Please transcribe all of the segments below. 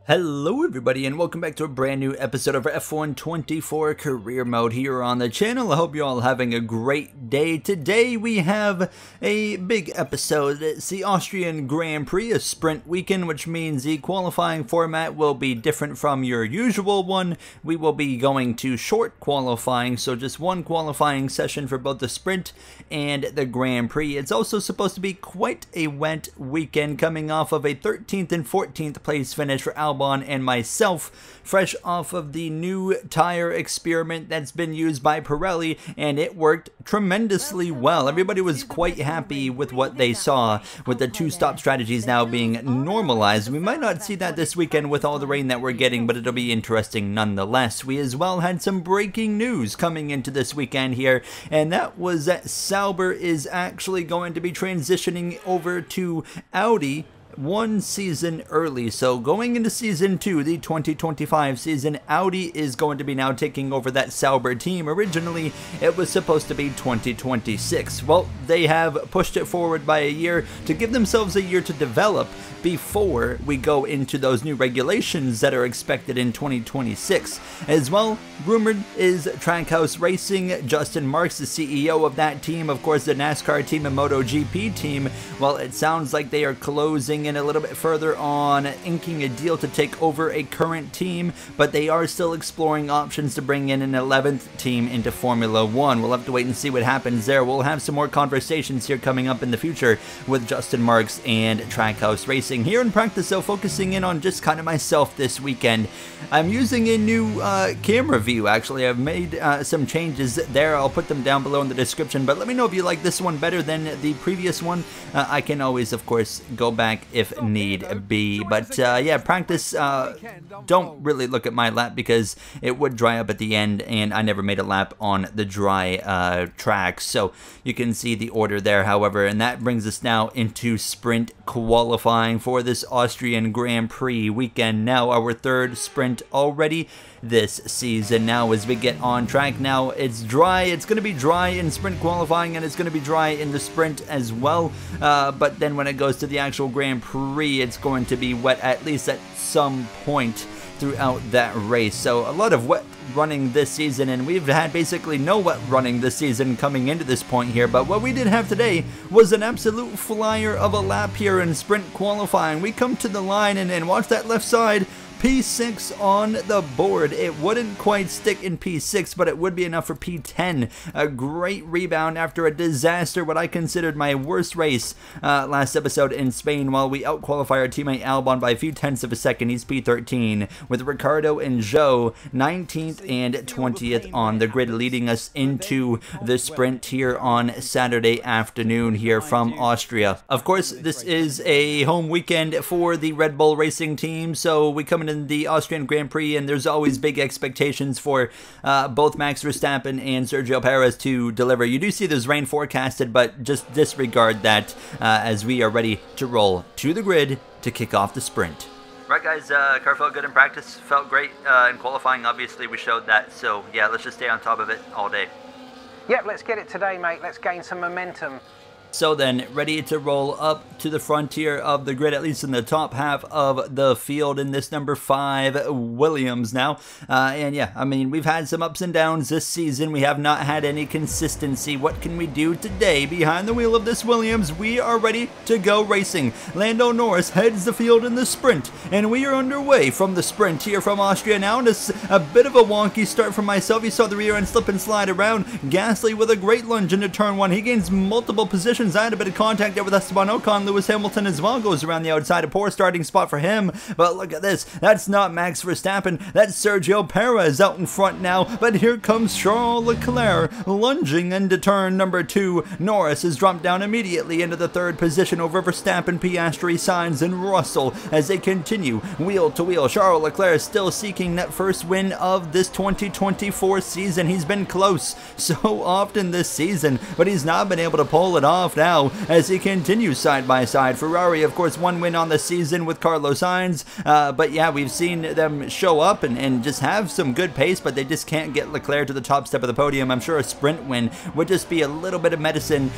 Hello everybody and welcome back to a brand new episode of F1 24 Career Mode here on the channel. I hope you're all having a great day. Today we have a big episode. It's the Austrian Grand Prix, a sprint weekend, which means the qualifying format will be different from your usual one. We will be going to short qualifying, so just one qualifying session for both the sprint and the Grand Prix. It's also supposed to be quite a wet weekend, coming off of a 13th and 14th place finish for Albon and myself, fresh off of the new tire experiment that's been used by Pirelli, and it worked tremendously well. Everybody was quite happy with what they saw, with the two-stop strategies now being normalized. We might not see that this weekend with all the rain that we're getting, but it'll be interesting nonetheless. We as well had some breaking news coming into this weekend here, and that was that SAUBER is actually going to be transitioning over to Audi one season early. So going into season 2, the 2025 season, Audi is going to be now taking over that SAUBER team. Originally, it was supposed to be 2026. Well, they have pushed it forward by a year to give themselves a year to develop before we go into those new regulations that are expected in 2026. As well, rumored is Trackhouse Racing. Justin Marks, the CEO of that team, of course the NASCAR team and MotoGP team. Well, it sounds like they are closing in a little bit further on inking a deal to take over a current team, but they are still exploring options to bring in an 11th team into Formula 1. We'll have to wait and see what happens there. We'll have some more conversations here coming up in the future with Justin Marks and Trackhouse Racing. Here in practice, though, focusing in on just kind of myself this weekend. I'm using a new camera view, actually. I've made some changes there. I'll put them down below in the description, but let me know if you like this one better than the previous one. I can always, of course, go back if need be. But yeah, practice, don't really look at my lap because it would dry up at the end, and I never made a lap on the dry track. So you can see the order there, however, and that brings us now into sprint qualifying for this Austrian Grand Prix weekend. Now our third sprint already this season. Now as we get on track, now it's dry. It's going to be dry in sprint qualifying, and it's going to be dry in the sprint as well. But then when it goes to the actual Grand Prix, it's going to be wet at least at some point throughout that race. So a lot of wet running this season, and we've had basically no wet running this season coming into this point here. But what we did have today was an absolute flyer of a lap here in sprint qualifying. We come to the line and watch that left side. P6 on the board. It wouldn't quite stick in P6, but it would be enough for P10. A great rebound after a disaster, what I considered my worst race last episode in Spain, while we outqualify our teammate Albon by a few tenths of a second. He's P13, with Ricardo and Joe 19th and 20th on the grid, leading us into the sprint here on Saturday afternoon here from Austria. Of course, this is a home weekend for the Red Bull Racing team, so we come in the Austrian Grand Prix, and there's always big expectations for both Max Verstappen and Sergio Perez to deliver. You do see there's rain forecasted, but just disregard that as we are ready to roll to the grid to kick off the sprint. Right, guys, car felt good in practice, felt great in qualifying. Obviously, we showed that, so yeah, let's just stay on top of it all day. Yep, let's get it today, mate. Let's gain some momentum. So then, ready to roll up to the frontier of the grid, at least in the top half of the field in this number 5 Williams now. And yeah, I mean, we've had some ups and downs this season. We have not had any consistency. What can we do today behind the wheel of this Williams? We are ready to go racing. Lando Norris heads the field in the sprint, and we are underway from the sprint here from Austria now. And it's a bit of a wonky start for myself. You saw the rear end slip and slide around. Gasly with a great lunge into turn 1. He gains multiple positions. I had a bit of contact there with Esteban Ocon. Lewis Hamilton as well goes around the outside. A poor starting spot for him. But look at this. That's not Max Verstappen. That's Sergio Perez out in front now. But here comes Charles Leclerc lunging into turn number 2. Norris is dropped down immediately into the 3rd position over Verstappen, Piastri, Sainz, and Russell as they continue wheel to wheel. Charles Leclerc is still seeking that first win of this 2024 season. He's been close so often this season, but he's not been able to pull it off now as he continues side by by side. Ferrari, of course, 1 win on the season with Carlos Sainz, but yeah, we've seen them show up and just have some good pace, but they just can't get Leclerc to the top step of the podium. I'm sure a sprint win would just be a little bit of medicine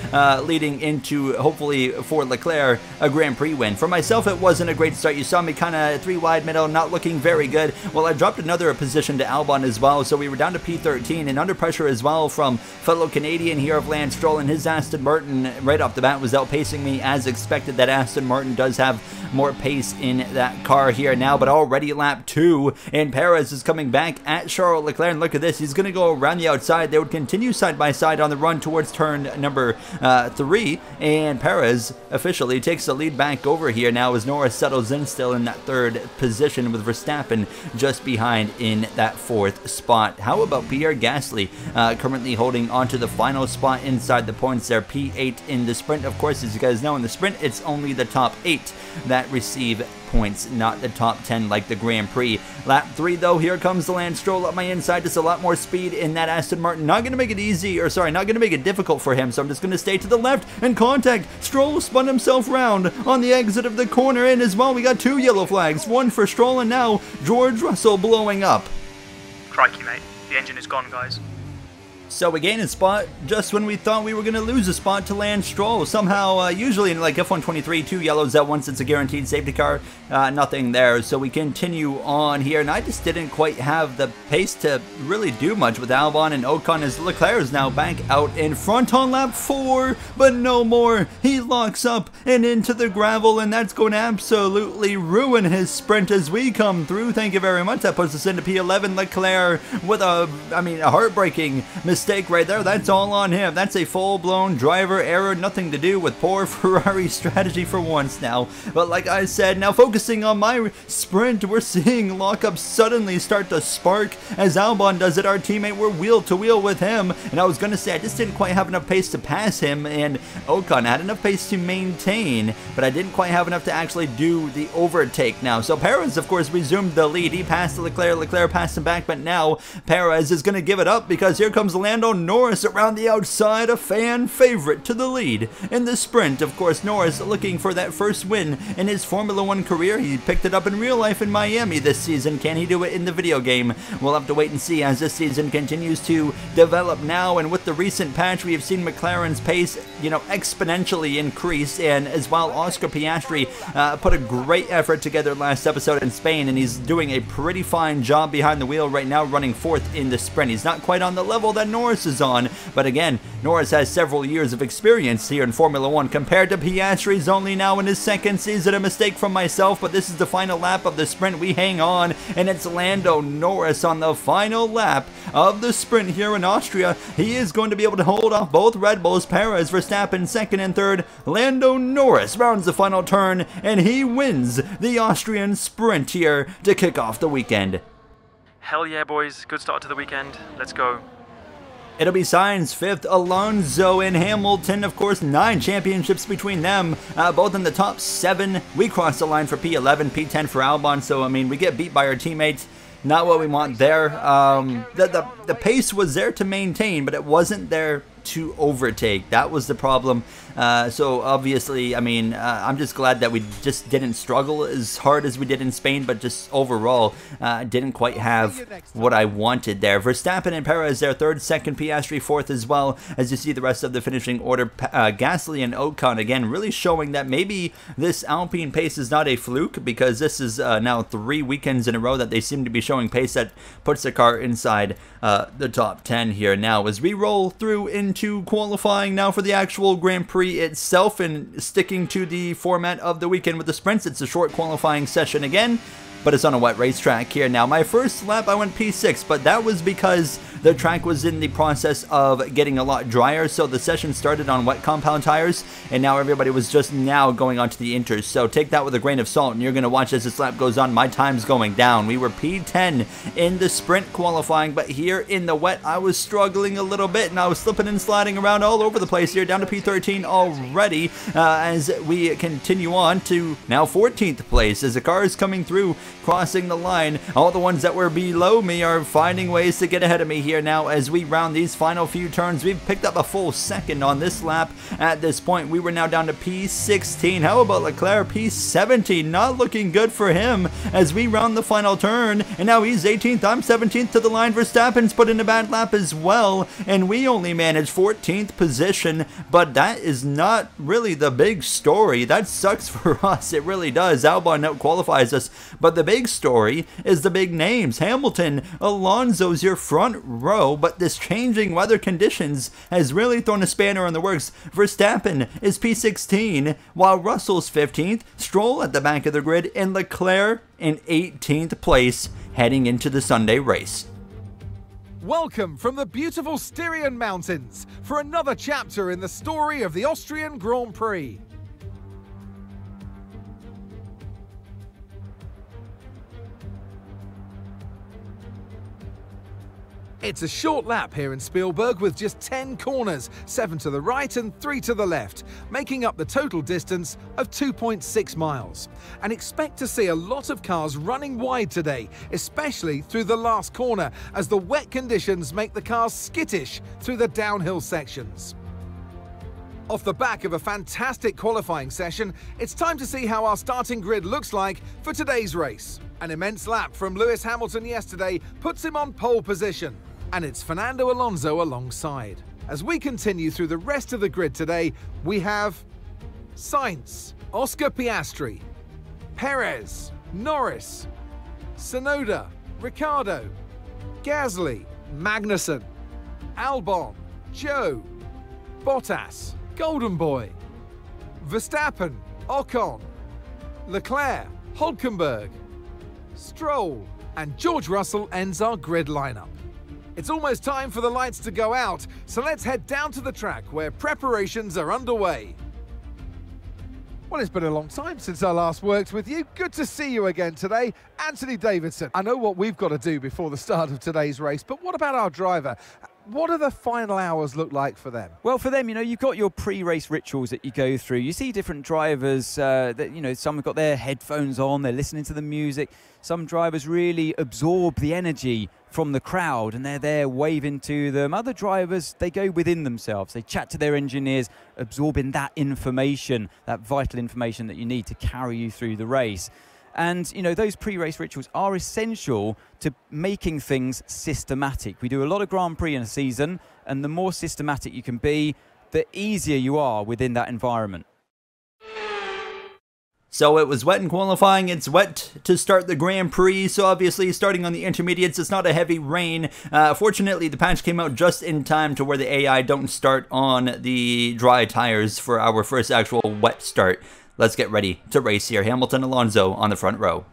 leading into, hopefully for Leclerc, a Grand Prix win. For myself, it wasn't a great start. You saw me kind of 3 wide middle, not looking very good. Well, I dropped another position to Albon as well, so we were down to P13 and under pressure as well from fellow Canadian here of Lance Stroll, and his Aston Martin right off the bat was outpacing me as expected. That Aston Martin does have more pace in that car here now, but already lap 2, and Perez is coming back at Charles Leclerc, and look at this, he's going to go around the outside. They would continue side by side on the run towards turn number 3, and Perez officially takes the lead back over here now as Norris settles in still in that 3rd position with Verstappen just behind in that 4th spot. How about Pierre Gasly currently holding onto the final spot inside the points there, P8 in the sprint. Of course, as you guys know, in the sprint it's only the top 8 that receive points, not the top 10 like the Grand Prix. Lap 3 though, here comes the Lance Stroll up my inside, just a lot more speed in that Aston Martin. Not going to make it easy, or sorry, not going to make it difficult for him, so I'm just going to stay to the left and contact. Stroll spun himself round on the exit of the corner, and as well we got 2 yellow flags, 1 for Stroll and now George Russell blowing up. Crikey mate, the engine is gone guys. So we gain a spot just when we thought we were going to lose a spot to Lance Stroll. Somehow, usually in like F123, 2 yellows at once, it's a guaranteed safety car. Nothing there. So we continue on here, and I just didn't quite have the pace to really do much with Albon and Ocon as Leclerc is now back out in front on lap 4, but no more. He locks up and into the gravel, and that's going to absolutely ruin his sprint as we come through. Thank you very much. That puts us into P11. Leclerc with a heartbreaking mistake right there. That's all on him. That's a full-blown driver error. Nothing to do with poor Ferrari strategy for once now. But like I said, now focusing on my sprint, we're seeing lockups suddenly start to spark as Albon does it. Our teammate, we're wheel to wheel with him. And I was going to say, I just didn't quite have enough pace to pass him, and Ocon had enough pace to maintain, but I didn't quite have enough to actually do the overtake now. So Perez, of course, resumed the lead. He passed Leclerc. Leclerc passed him back, but now Perez is going to give it up because here comes Lando Norris around the outside, a fan favorite to the lead in the sprint. Of course, Norris looking for that first win in his Formula 1 career. He picked it up in real life in Miami this season. Can he do it in the video game? We'll have to wait and see as this season continues to develop now, and with the recent patch, we have seen McLaren's pace, exponentially increase, and as well, Oscar Piastri put a great effort together last episode in Spain, and he's doing a pretty fine job behind the wheel right now, running 4th in the sprint. He's not quite on the level that Norris is on, but again, Norris has several years of experience here in Formula 1 compared to Piastri's only now in his 2nd season. A mistake from myself, but this is the final lap of the sprint. We hang on, and it's Lando Norris on the final lap of the sprint here in Austria. He is going to be able to hold off both Red Bulls. Perez, Verstappen 2nd and 3rd. Lando Norris rounds the final turn, and he wins the Austrian sprint here to kick off the weekend. Hell yeah boys, good start to the weekend, let's go. It'll be Sainz 5th, Alonso and Hamilton, of course, 9 championships between them, both in the top 7. We crossed the line for P11, P10 for Albon, so we get beat by our teammates. Not what we want there. The pace was there to maintain, but it wasn't there to overtake. That was the problem. So obviously, I'm just glad that we just didn't struggle as hard as we did in Spain, but just overall didn't quite have what I wanted there. Verstappen and Perez there, 3rd, 2nd, Piastri 4th as well. As you see the rest of the finishing order, Gasly and Ocon again really showing that maybe this Alpine pace is not a fluke, because this is now 3 weekends in a row that they seem to be showing pace that puts the car inside the top 10 here. Now as we roll through into qualifying now for the actual Grand Prix itself, and sticking to the format of the weekend with the sprints, it's a short qualifying session again, but it's on a wet racetrack here. Now my first lap I went P6, but that was because the track was in the process of getting a lot drier, so the session started on wet compound tires, and now everybody was just now going onto the inters. So take that with a grain of salt, and you're going to watch as this lap goes on. My time's going down. We were P10 in the sprint qualifying, but here in the wet, I was struggling a little bit, and I was slipping and sliding around all over the place here, down to P13 already, as we continue on to now 14th place, as the car is coming through crossing the line. All the ones that were below me are finding ways to get ahead of me here now as we round these final few turns. We've picked up a full second on this lap. At this point, we were now down to P16. How about Leclerc? P17. Not looking good for him as we round the final turn. And now he's 18th. I'm 17th to the line. Verstappen's put in a bad lap as well. And we only managed 14th position. But that is not really the big story. That sucks for us. It really does. Albon out qualifies us. But the big story is the big names. Hamilton, Alonso's your front row. But this changing weather conditions has really thrown a spanner in the works. Verstappen is P16, while Russell's 15th, Stroll at the back of the grid, and Leclerc in 18th place heading into the Sunday race. Welcome from the beautiful Styrian Mountains for another chapter in the story of the Austrian Grand Prix. It's a short lap here in Spielberg with just 10 corners, 7 to the right and 3 to the left, making up the total distance of 2.6 miles. And expect to see a lot of cars running wide today, especially through the last corner, as the wet conditions make the cars skittish through the downhill sections. Off the back of a fantastic qualifying session, it's time to see how our starting grid looks like for today's race. An immense lap from Lewis Hamilton yesterday puts him on pole position. And it's Fernando Alonso alongside. As we continue through the rest of the grid today, we have Sainz, Oscar Piastri, Perez, Norris, Tsunoda, Ricciardo, Gasly, Magnussen, Albon, Joe, Bottas, Golden Boy, Verstappen, Ocon, Leclerc, Hülkenberg, Stroll, and George Russell ends our grid lineup. It's almost time for the lights to go out, so let's head down to the track where preparations are underway. Well, it's been a long time since I last worked with you. Good to see you again today. Anthony Davidson, I know what we've got to do before the start of today's race, but what about our driver? What do the final hours look like for them? Well, for them, you've got your pre-race rituals that you go through. You see different drivers that, some have got their headphones on, they're listening to the music. Some drivers really absorb the energy from the crowd and they're there waving to them. Other drivers, they go within themselves. They chat to their engineers, absorbing that information, that vital information that you need to carry you through the race. And, those pre-race rituals are essential to making things systematic. We do a lot of Grand Prix in a season, and the more systematic you can be, the easier you are within that environment. So it was wet in qualifying, it's wet to start the Grand Prix, so obviously starting on the intermediates, it's not a heavy rain. Fortunately, the patch came out just in time to where the AI don't start on the dry tires for our first actual wet start. Let's get ready to race here. Hamilton, Alonso on the front row.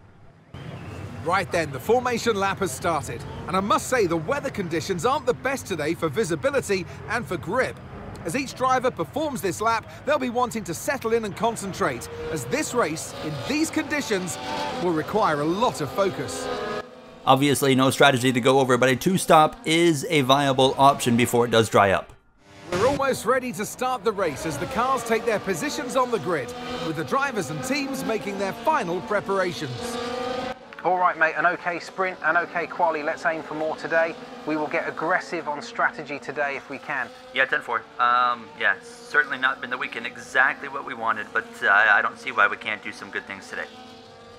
Right then, the formation lap has started. And I must say, the weather conditions aren't the best today for visibility and for grip. As each driver performs this lap, they'll be wanting to settle in and concentrate, as this race, in these conditions, will require a lot of focus. Obviously, no strategy to go over, but a two-stop is a viable option before it does dry up. We're almost ready to start the race as the cars take their positions on the grid, with the drivers and teams making their final preparations. All right, mate, an okay sprint, an okay quali. Let's aim for more today. We will get aggressive on strategy today if we can. Yeah, 10-4. Yeah, certainly not been the weekend exactly what we wanted, but I don't see why we can't do some good things today.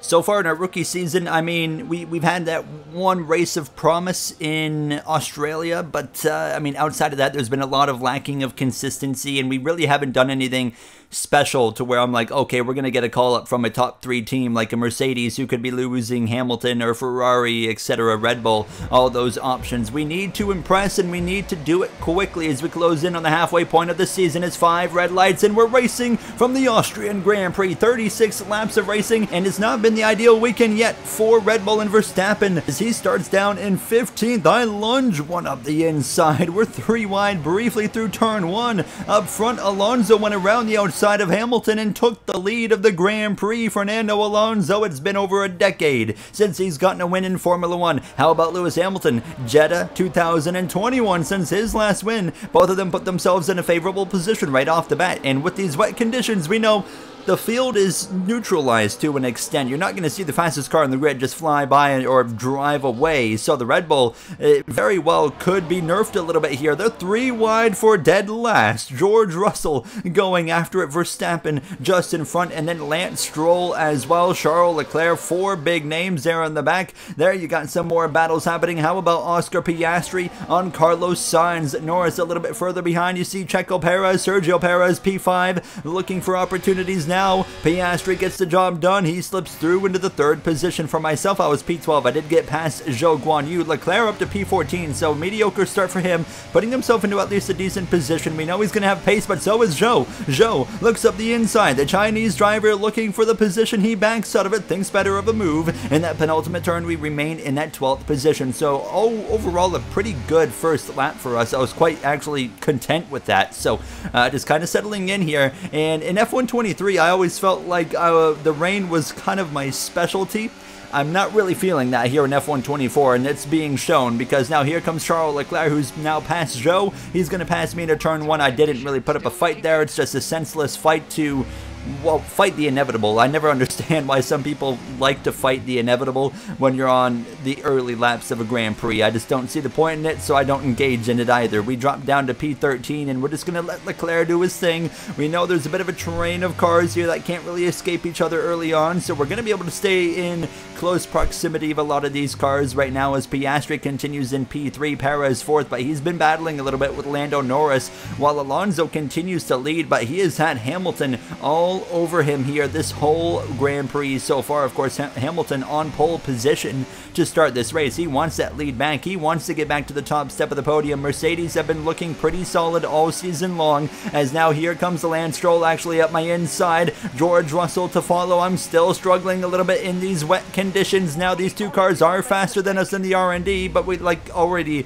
So far in our rookie season, I mean, we've had that one race of promise in Australia, but I mean, outside of that, there's been a lot of lacking of consistency, and we really haven't done anything special to where I'm like, okay, we're going to get a call up from a top 3 team like a Mercedes who could be losing Hamilton or Ferrari, etc., Red Bull, all those options. We need to impress and we need to do it quickly as we close in on the halfway point of the season. It's 5 red lights and we're racing from the Austrian Grand Prix. 36 laps of racing, and it's not been the ideal weekend yet for Red Bull and Verstappen as he starts down in 15th. I lunge one up the inside. We're 3 wide briefly through turn 1. Up front, Alonso went around the outside of Hamilton and took the lead of the Grand Prix. Fernando Alonso, it's been over a decade since he's gotten a win in Formula 1. How about Lewis Hamilton? Jeddah 2021 since his last win. Both of them put themselves in a favorable position right off the bat, and with these wet conditions, we know the field is neutralized to an extent. You're not going to see the fastest car in the grid just fly by or drive away. So the Red Bull very well could be nerfed a little bit here. They're 3 wide for dead last. George Russell going after it. Verstappen just in front, and then Lance Stroll as well. Charles Leclerc, 4 big names there in the back. There you got some more battles happening. How about Oscar Piastri on Carlos Sainz? Norris a little bit further behind. You see Checo Perez, Sergio Perez, P5, looking for opportunities now. Piastri gets the job done. He slips through into the 3rd position. For myself, I was P12. I did get past Zhou Guanyu. Leclerc up to P14, so mediocre start for him, putting himself into at least a decent position. We know he's going to have pace, but so is Zhou. Zhou looks up the inside. The Chinese driver looking for the position. He backs out of it, thinks better of a move. In that penultimate turn, we remain in that 12th position. So overall, a pretty good first lap for us. I was quite actually content with that. So just kind of settling in here. And in F123, I always felt like the rain was kind of my specialty. I'm not really feeling that here in F124, and it's being shown because now here comes Charles Leclerc, who's now past Zhou. He's going to pass me into turn 1. I didn't really put up a fight there. It's just a senseless fight to, well, fight the inevitable. I never understand why some people like to fight the inevitable when you're on the early laps of a Grand Prix. I just don't see the point in it, so I don't engage in it either. We drop down to P13, and we're just going to let Leclerc do his thing. We know there's a bit of a train of cars here that can't really escape each other early on, so we're going to be able to stay in close proximity of a lot of these cars right now as Piastri continues in P3, Perez 4th, but he's been battling a little bit with Lando Norris, while Alonso continues to lead, but he has had Hamilton all over him here this whole Grand Prix so far. Of course, Hamilton on pole position to start this race. He wants that lead back. He wants to get back to the top step of the podium. Mercedes have been looking pretty solid all season long, as now here comes the Lance Stroll actually up my inside. George Russell to follow. I'm still struggling a little bit in these wet conditions. Now these two cars are faster than us in the R&D, but we, like already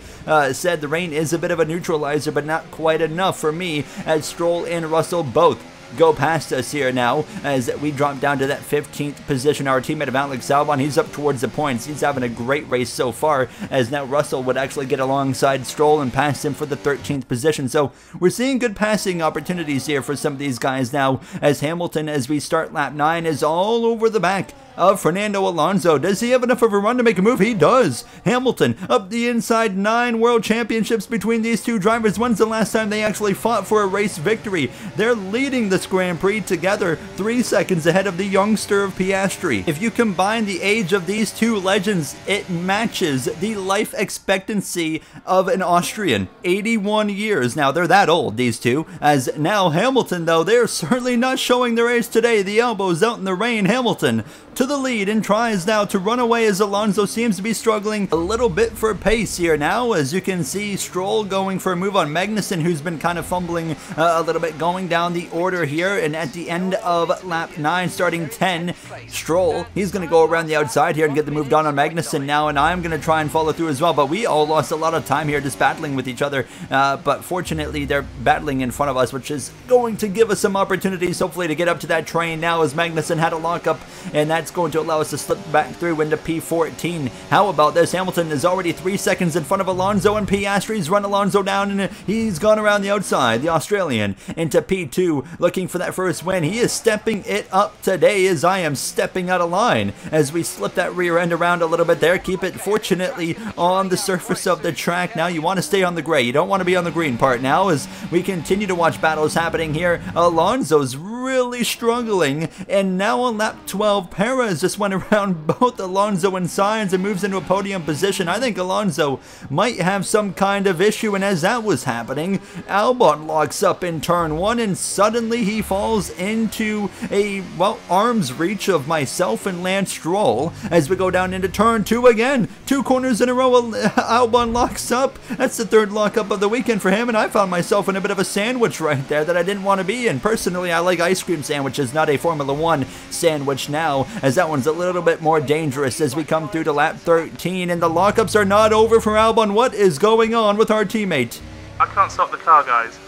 said, the rain is a bit of a neutralizer, but not quite enough for me, as Stroll and Russell both go past us here now as we drop down to that 15th position. Our teammate of Alex Albon, he's up towards the points. He's having a great race so far, as now Russell would actually get alongside Stroll and pass him for the 13th position. So we're seeing good passing opportunities here for some of these guys now, as Hamilton, as we start lap 9, is all over the back of Fernando Alonso. Does he have enough of a run to make a move? He does. Hamilton up the inside. 9 world championships between these two drivers. When's the last time they actually fought for a race victory? They're leading this Grand Prix together, 3 seconds ahead of the youngster of Piastri. If you combine the age of these two legends, it matches the life expectancy of an Austrian. 81 years. Now, they're that old, these two, as now Hamilton, though, they're certainly not showing their age today. The elbows out in the rain. Hamilton to the lead and tries now to run away, as Alonso seems to be struggling a little bit for pace here now. As you can see, Stroll going for a move on Magnussen, who's been kind of fumbling a little bit, going down the order here. And at the end of lap 9, starting 10, Stroll, he's going to go around the outside here and get the move done on Magnussen now, and I'm going to try and follow through as well. But we all lost a lot of time here just battling with each other, but fortunately they're battling in front of us, which is going to give us some opportunities hopefully to get up to that train now, as Magnussen had a lockup, and that's going to allow us to slip back through into P14. How about this? Hamilton is already 3 seconds in front of Alonso, and Piastri's run Alonso down, and he's gone around the outside, the Australian, into P2, looking for that first win. He is stepping it up today, as I am stepping out of line, as we slip that rear end around a little bit there. Keep it, fortunately, on the surface of the track. Now you want to stay on the gray. You don't want to be on the green part now, as we continue to watch battles happening here. Alonso's really struggling, and now on lap 12, Perez just went around both Alonso and Sainz and moves into a podium position. I think Alonso might have some kind of issue, and as that was happening, Albon locks up in turn 1, and suddenly he falls into a, well, arm's reach of myself and Lance Stroll as we go down into turn 2 again. 2 corners in a row, Albon locks up. That's the 3rd lockup of the weekend for him, and I found myself in a bit of a sandwich right there that I didn't want to be in. Personally, I like ice cream sandwiches, not a Formula 1 sandwich now, as that one's a little bit more dangerous as we come through to lap 13, and the lockups are not over for Albon. What is going on with our teammate? I can't stop the car, guys.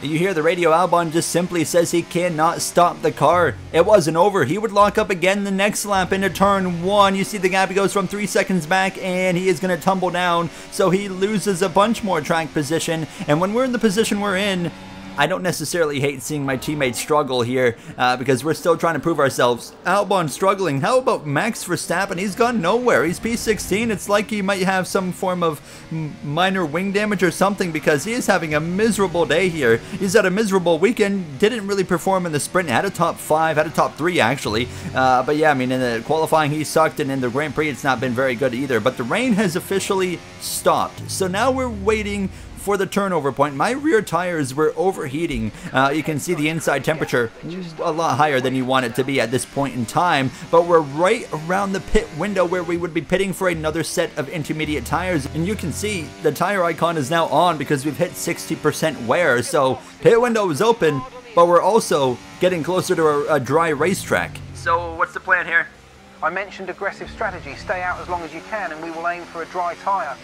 You hear the radio. Albon just simply says he cannot stop the car. It wasn't over. He would lock up again the next lap into turn 1. You see the gap, he goes from 3 seconds back, and he is going to tumble down, so he loses a bunch more track position. And when we're in the position we're in, I don't necessarily hate seeing my teammates struggle here because we're still trying to prove ourselves. Albon struggling. How about Max Verstappen? He's gone nowhere. He's P16. It's like he might have some form of minor wing damage or something because he is having a miserable day here. He's had a miserable weekend. Didn't really perform in the sprint. Had a top 5, had a top 3 actually. But yeah, I mean in the qualifying he sucked, and in the Grand Prix it's not been very good either. But the rain has officially stopped. So now we're waiting for the turnover point. My rear tires were overheating. You can see the inside temperature a lot higher than you want it to be at this point in time, but we're right around the pit window where we would be pitting for another set of intermediate tires, and you can see the tire icon is now on because we've hit 60% wear, so pit window is open, but we're also getting closer to a dry racetrack. So what's the plan here? I mentioned aggressive strategy. Stay out as long as you can and we will aim for a dry tyre.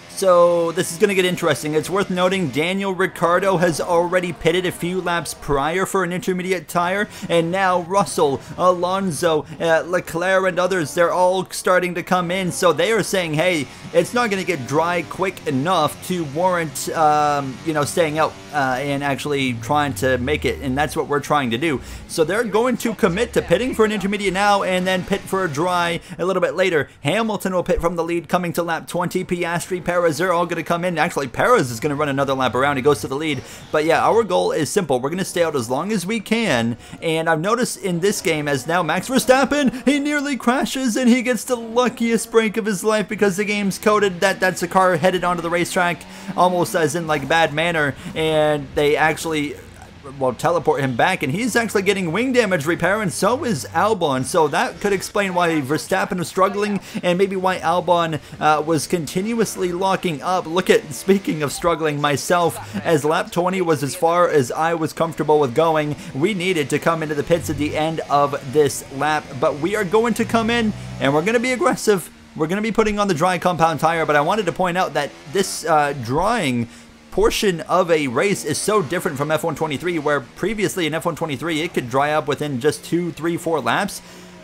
So this is going to get interesting. It's worth noting Daniel Ricciardo has already pitted a few laps prior for an intermediate tire, and now Russell, Alonso, Leclerc and others, they're all starting to come in. So they are saying, hey, it's not going to get dry quick enough to warrant, you know, staying out and actually trying to make it, and that's what we're trying to do. So they're going to commit to pitting for an intermediate now and then pit for a dry a little bit later. Hamilton will pit from the lead coming to lap 20. Piastri, Perez, they're all going to come in. Actually, Perez is going to run another lap around. He goes to the lead. But yeah, our goal is simple. We're going to stay out as long as we can. And I've noticed in this game, as now Max Verstappen, he nearly crashes and he gets the luckiest break of his life because the game's coded that that's a car headed onto the racetrack almost as in like bad manner, and they actually teleport him back, and he's actually getting wing damage repair, and so is Albon. So that could explain why Verstappen was struggling, and maybe why Albon was continuously locking up. Look at, speaking of struggling myself, as lap 20 was as far as I was comfortable with going. We needed to come into the pits at the end of this lap, but we are going to come in, and we're going to be aggressive. We're going to be putting on the dry compound tire, but I wanted to point out that this drying portion of a race is so different from F123, where previously in F123 it could dry up within just 2, 3, 4 laps.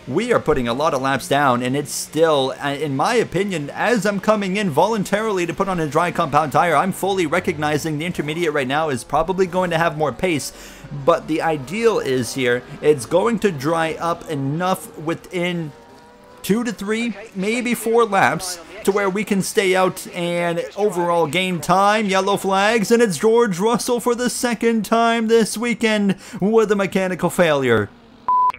We are putting a lot of laps down, and it's still, in my opinion, as I'm coming in voluntarily to put on a dry compound tire, I'm fully recognizing the intermediate right now is probably going to have more pace, but the ideal is here, it's going to dry up enough within 2 to 3, maybe 4 laps to where we can stay out and overall gain time. Yellow flags, and it's George Russell for the second time this weekend with a mechanical failure.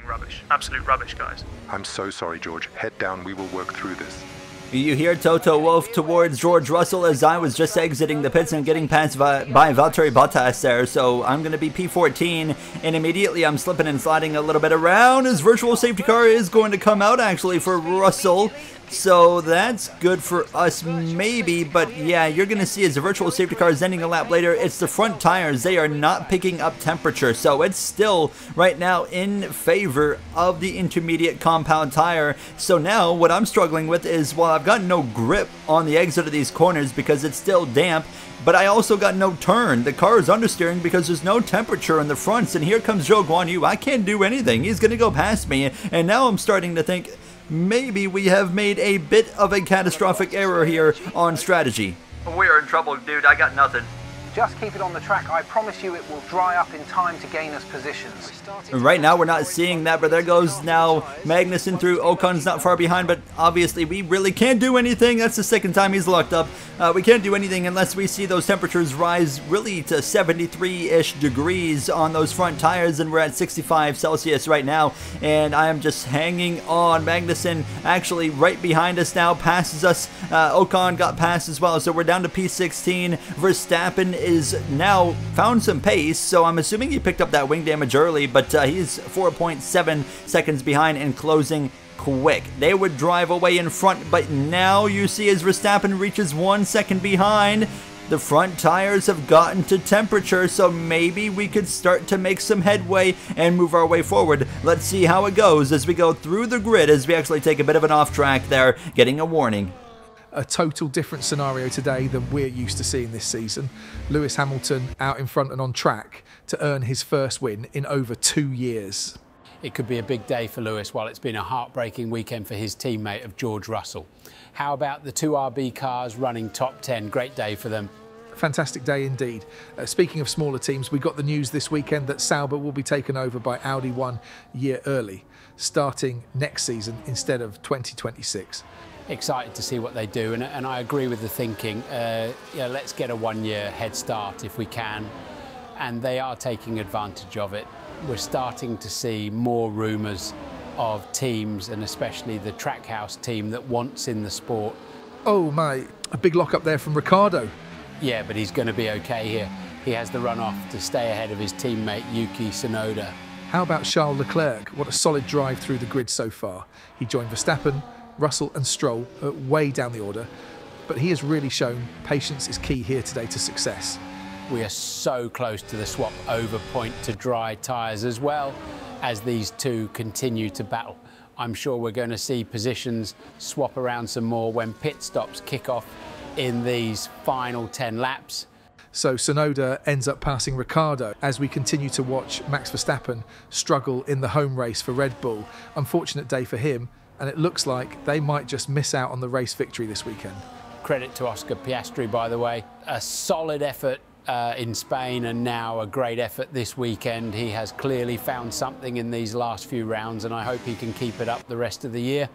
Rubbish. Absolute rubbish, guys. I'm so sorry, George. Head down. We will work through this. You hear Toto Wolff towards George Russell as I was just exiting the pits and getting passed by Valtteri Bottas there. So I'm going to be P14, and immediately I'm slipping and sliding a little bit around. His virtual safety car is going to come out actually for Russell. So that's good for us maybe, but yeah, you're going to see as the virtual safety car is ending a lap later, it's the front tires. They are not picking up temperature, so it's still right now in favor of the intermediate compound tire. So now what I'm struggling with is, well, I've got no grip on the exit of these corners because it's still damp, but I also got no turn. The car is understeering because there's no temperature in the fronts, and here comes Zhou Guanyu. I can't do anything. He's going to go past me, and now I'm starting to think maybe we have made a bit of a catastrophic error here on strategy. We are in trouble, dude. I got nothing. Just keep it on the track. I promise you it will dry up in time to gain us positions. Right now we're not seeing that, but there goes now Magnussen through. Ocon's not far behind, but obviously we really can't do anything. That's the second time he's locked up. We can't do anything unless we see those temperatures rise really to 73-ish degrees on those front tires, and we're at 65 Celsius right now, and I am just hanging on. Magnussen actually right behind us now, passes us. Ocon got past as well, so we're down to P16. Verstappen is now found some pace, so I'm assuming he picked up that wing damage early, but he's 4.7 seconds behind and closing quick. They would drive away in front, but now you see as Verstappen reaches 1 second behind, the front tires have gotten to temperature, so maybe we could start to make some headway and move our way forward. Let's see how it goes as we go through the grid, as we actually take a bit of an off track there, getting a warning. A total different scenario today than we're used to seeing this season. Lewis Hamilton out in front and on track to earn his first win in over 2 years. It could be a big day for Lewis, while it's been a heartbreaking weekend for his teammate of George Russell. How about the two RB cars running top 10? Great day for them. Fantastic day indeed. Speaking of smaller teams, we got the news this weekend that Sauber will be taken over by Audi 1 year early, starting next season instead of 2026. Excited to see what they do, and I agree with the thinking. Let's get a 1 year head start if we can, and they are taking advantage of it. We're starting to see more rumours of teams, and especially the Trackhouse team that wants in the sport. Oh my, a big lock up there from Ricciardo. Yeah, but he's going to be okay here. He has the run-off to stay ahead of his teammate Yuki Tsunoda. How about Charles Leclerc? What a solid drive through the grid so far. He joined Verstappen, Russell and Stroll way down the order, but he has really shown patience is key here today to success. We are so close to the swap over point to dry tyres as well as these two continue to battle. I'm sure we're going to see positions swap around some more when pit stops kick off in these final 10 laps. So Tsunoda ends up passing Ricciardo as we continue to watch Max Verstappen struggle in the home race for Red Bull. Unfortunate day for him, and it looks like they might just miss out on the race victory this weekend. Credit to Oscar Piastri, by the way. A solid effort in Spain, and now a great effort this weekend. He has clearly found something in these last few rounds, and I hope he can keep it up the rest of the year.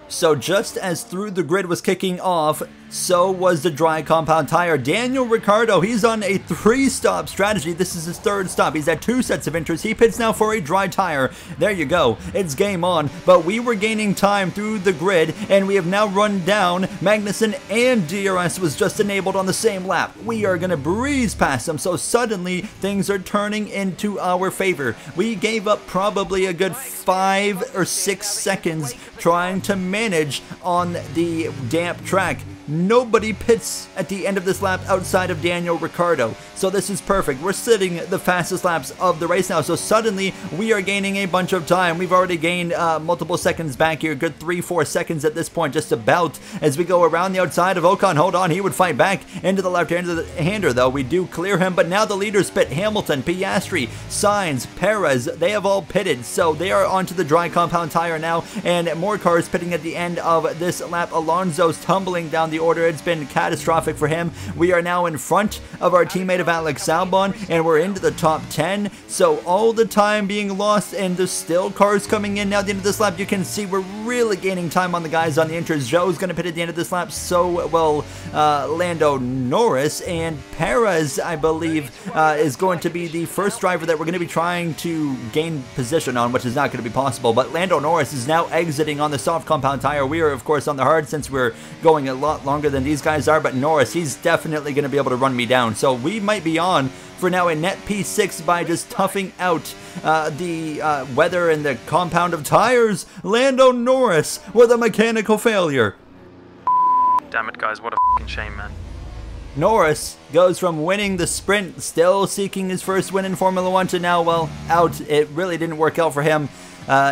So just as Through the Grid was kicking off, so was the dry compound tire. Daniel Ricciardo, he's on a 3-stop strategy. This is his 3rd stop. He's at 2 sets of interest. He pits now for a dry tire. There you go. It's game on. But we were gaining time through the grid, and we have now run down. Magnussen and DRS was just enabled on the same lap. We are going to breeze past them, so suddenly things are turning into our favor. We gave up probably a good 5 or 6 seconds trying to manage on the damp track. Nobody pits at the end of this lap outside of Daniel Ricciardo. So this is perfect. We're sitting the fastest laps of the race now. So suddenly we are gaining a bunch of time. We've already gained multiple seconds back here. Good 3-4 seconds at this point, just about, as we go around the outside of Ocon. Hold on, he would fight back into the left-hander though. We do clear him, but now the leaders pit. Hamilton, Piastri, Sainz, Perez, they have all pitted. So they are onto the dry compound tire now, and more cars pitting at the end of this lap. Alonso's tumbling down the order. It's been catastrophic for him. We are now in front of our teammate of Alex Albon, and we're into the top 10. So all the time being lost, and there's still cars coming in now at the end of this lap. You can see we're really gaining time on the guys on the inters. Joe's going to pit at the end of this lap. So will Lando Norris, and Perez, I believe, is going to be the first driver that we're going to be trying to gain position on, which is not going to be possible. But Lando Norris is now exiting on the soft compound tire. We are, of course, on the hard since we're going a lot longer than these guys are, but Norris, he's definitely going to be able to run me down. So we might be on for now a net P6 by just toughing out the weather and the compound of tires. Lando Norris with a mechanical failure. Damn it, guys, what a f***ing shame, man. Norris goes from winning the sprint, still seeking his first win in Formula 1, to now, well, out. It really didn't work out for him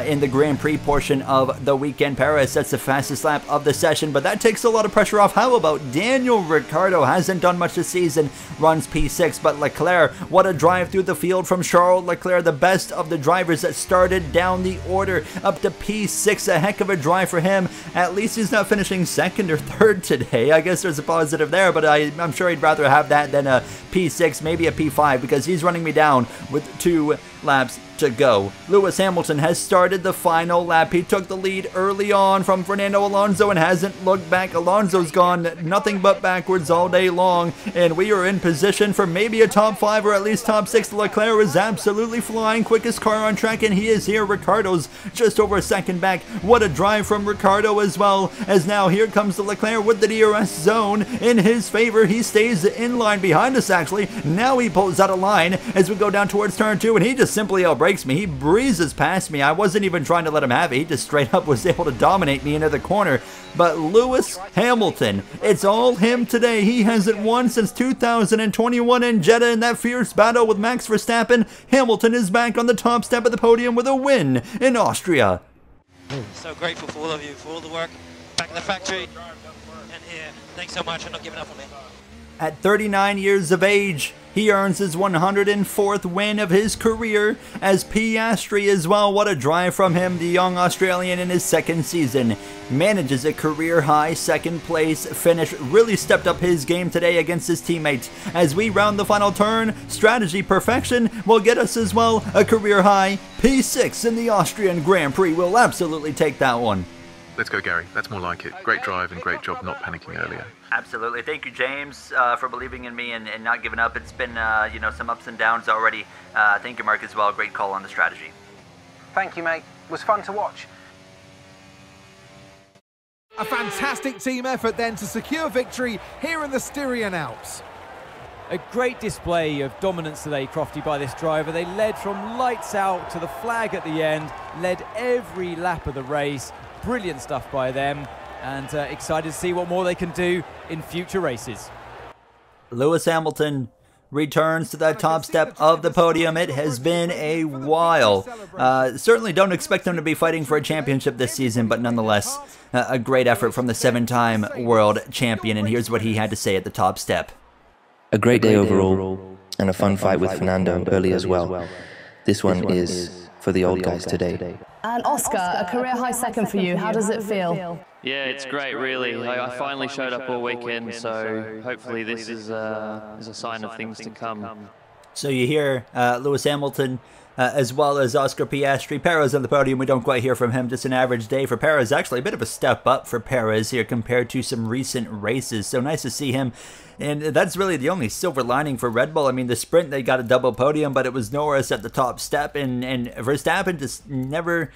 in the Grand Prix portion of the weekend. Perez sets the fastest lap of the session, but that takes a lot of pressure off. How about Daniel Ricciardo? Hasn't done much this season, runs P6, but Leclerc, what a drive through the field from Charles Leclerc, the best of the drivers that started down the order, up to P6. A heck of a drive for him. At least he's not finishing 2nd or 3rd today. I guess there's a positive there, but I'm sure he'd rather have that than a P6, maybe a P5, because he's running me down with 2 laps to go. Lewis Hamilton has started the final lap. He took the lead early on from Fernando Alonso and hasn't looked back. Alonso's gone nothing but backwards all day long, and we are in position for maybe a top 5 or at least top 6. Leclerc is absolutely flying, quickest car on track, and he is here. Ricciardo's just over a second back. What a drive from Ricciardo as well, as now here comes the Leclerc with the DRS zone in his favor. He stays in line behind us, actually. Now he pulls out of line as we go down towards turn 2, and he just simply outbreaks me. He breezes past me. I wasn't even trying to let him have it. He just straight up was able to dominate me into the corner. But Lewis Hamilton, it's all him today. He hasn't won since 2021 in Jeddah in that fierce battle with Max Verstappen. Hamilton is back on the top step of the podium with a win in Austria. So grateful for all of you, for all the work back in the factory and here. Thanks so much for not giving up on me. At 39 years of age, He earns his 104th win of his career, as Piastri as well. What a drive from him, the young Australian in his second season. Manages a career-high second place finish, really stepped up his game today against his teammates. As we round the final turn, strategy perfection will get us as well a career-high P6 in the Austrian Grand Prix. We'll absolutely take that one. Let's go, Gary. That's more like it. Great drive and great job not panicking earlier. Absolutely. Thank you, James, for believing in me and not giving up. It's been, you know, some ups and downs already. Thank you, Mark, as well. Great call on the strategy. Thank you, mate. It was fun to watch. A fantastic team effort then to secure victory here in the Styrian Alps. A great display of dominance today, Crofty, by this driver. They led from lights out to the flag at the end, led every lap of the race. Brilliant stuff by them, and excited to see what more they can do in future races. Lewis Hamilton returns to that top step of the podium. It has been a while. Certainly don't expect them to be fighting for a championship this season, but nonetheless, a great effort from the 7-time world champion, and here's what he had to say at the top step. A great day overall, and a fun fight with Fernando early as well. This one is for the old guys today. And Oscar, a career-high second for you. How does it feel? Yeah, it's great, really. I finally showed up all weekend, so hopefully this is a sign of things to come. So you hear Lewis Hamilton as well as Oscar Piastri. Perez on the podium, we don't quite hear from him. Just an average day for Perez. Actually, a bit of a step up for Perez here compared to some recent races. So nice to see him. And that's really the only silver lining for Red Bull. I mean, the sprint, they got a double podium, but it was Norris at the top step. And Verstappen just never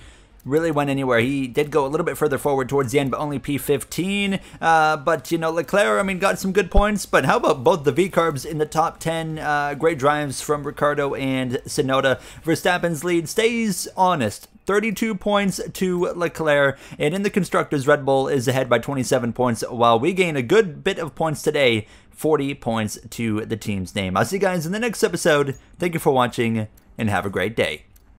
really went anywhere. He did go a little bit further forward towards the end, but only P15. But, you know, Leclerc, I mean, got some good points. But how about both the V-Carbs in the top 10? Great drives from Ricciardo and Tsunoda. Verstappen's lead stays honest. 32 points to Leclerc, and in the Constructors, Red Bull is ahead by 27 points, while we gain a good bit of points today, 40 points to the team's name. I'll see you guys in the next episode. Thank you for watching, and have a great day.